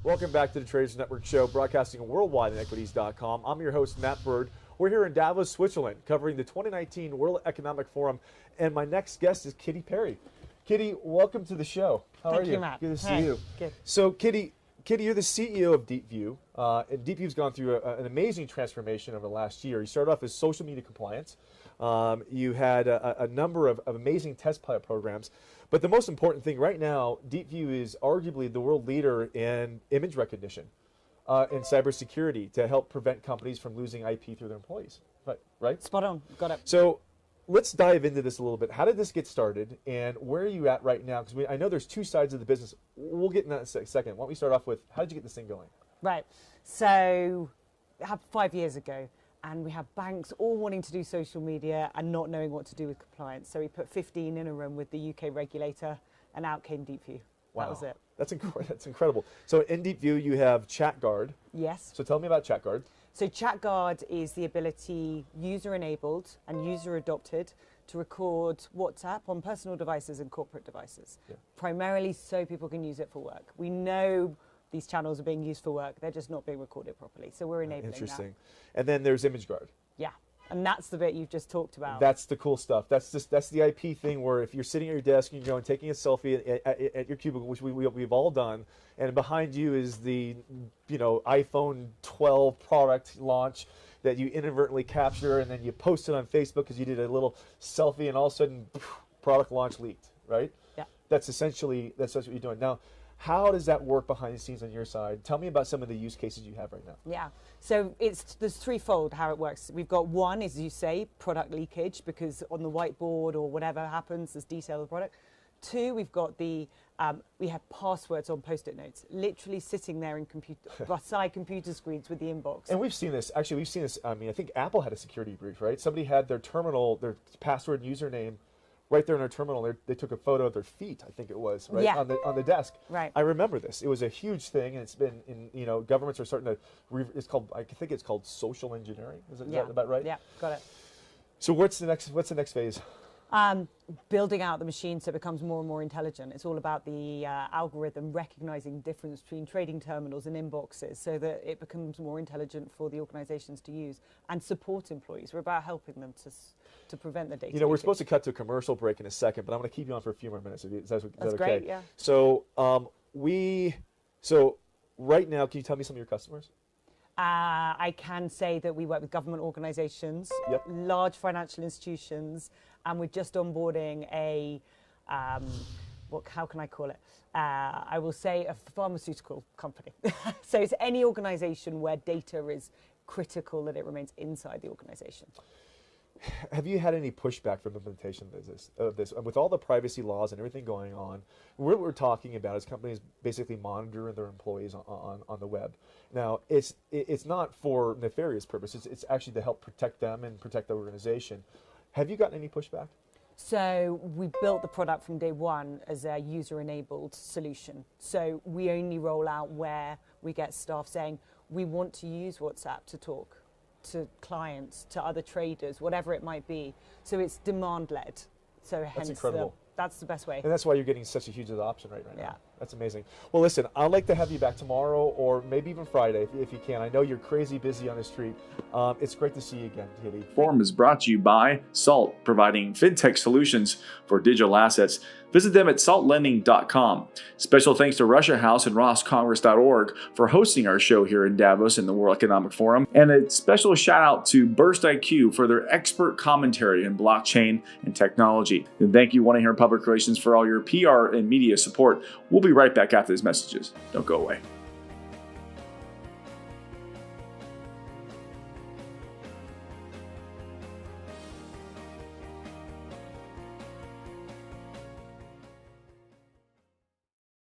Welcome back to the Traders Network Show, broadcasting worldwide at equities.com. I'm your host, Matt Bird. We're here in Davos, Switzerland, covering the 2019 World Economic Forum, and my next guest is Kitty Parry. Kitty, welcome to the show. How are you? Thank you, Matt. Good to see you. Good. So, Kitty, you're the CEO of DeepView, and DeepView's gone through an amazing transformation over the last year. You started off as social media compliance. You had a number of amazing test pilot programs. But the most important thing right now, DeepView is arguably the world leader in image recognition and cybersecurity to help prevent companies from losing IP through their employees. Right? Spot on. Got it. So let's dive into this a little bit. How did this get started, and where are you at right now? Because I know there's two sides of the business. We'll get in that in a second. Why don't we start off with, how did you get this thing going? Right. So, 5 years ago, and we have banks all wanting to do social media and not knowing what to do with compliance. So we put 15 in a room with the UK regulator, and out came DeepView. Wow. That was it. That's incredible. So in DeepView, you have ChatGuard. Yes. So tell me about ChatGuard. So ChatGuard is the ability, user-enabled and user-adopted, to record WhatsApp on personal devices and corporate devices, primarily so people can use it for work. We know these channels are being used for work, they're just not being recorded properly. So we're enabling Interesting. that. And then there's ImageGuard. Yeah, and that's the bit you've just talked about. That's the cool stuff. That's the IP thing where if you're sitting at your desk and you're going taking a selfie at your cubicle, which we've all done, and behind you is the iPhone 12 product launch that you inadvertently capture, and then you post it on Facebook because you did a little selfie, and all of a sudden, product launch leaked, right? Yeah. That's essentially what you're doing now. How does that work behind the scenes on your side? Tell me about some of the use cases you have right now. Yeah, so there's threefold how it works. We've got one, as you say, product leakage, because on the whiteboard or whatever happens, there's detail of the product. Two, we've got we have passwords on Post-it notes, literally sitting there in beside computer screens with the inbox. And we've seen this. Actually, we've seen this. I mean, I think Apple had a security breach, right? Somebody had their terminal, their password and username right there in their terminal. They took a photo of their feet, I think it was, right, yeah. on the desk. Right. I remember this. It was a huge thing, and it's been governments are starting to. It's called, I think it's called social engineering. Is that about right? Yeah, got it. So what's the next phase? Building out the machine so it becomes more and more intelligent. It's all about the algorithm recognizing the difference between trading terminals and inboxes so that it becomes more intelligent for the organizations to use and support employees. We're about helping them to prevent the data. We're supposed to cut to a commercial break in a second, but I'm going to keep you on for a few more minutes. Is that okay? Great, yeah. So right now, can you tell me some of your customers? I can say that we work with government organizations, large financial institutions, and we're just onboarding how can I call it? I will say a pharmaceutical company. So it's any organization where data is critical that it remains inside the organization. Have you had any pushback from implementation of this? With all the privacy laws and everything going on, what we're talking about is companies basically monitor their employees on the web. Now, it's not for nefarious purposes. It's actually to help protect them and protect the organization. Have you gotten any pushback? So we built the product from day one as a user-enabled solution. So we only roll out where we get staff saying, we want to use WhatsApp to talk to clients, to other traders, whatever it might be. So it's demand-led. So hence that's incredible. That's the best way. And that's why you're getting such a huge adoption right now. Yeah. That's amazing. Well, listen, I'd like to have you back tomorrow or maybe even Friday if you can. I know you're crazy busy on the street. It's great to see you again, Kitty. Forum is brought to you by Salt, providing fintech solutions for digital assets. Visit them at saltlending.com. Special thanks to Russia House and rosscongress.org for hosting our show here in Davos in the World Economic Forum. And a special shout out to Burst IQ for their expert commentary in blockchain and technology. And thank you, One Here Public Relations, for all your PR and media support. We'll be right back after these messages. Don't go away.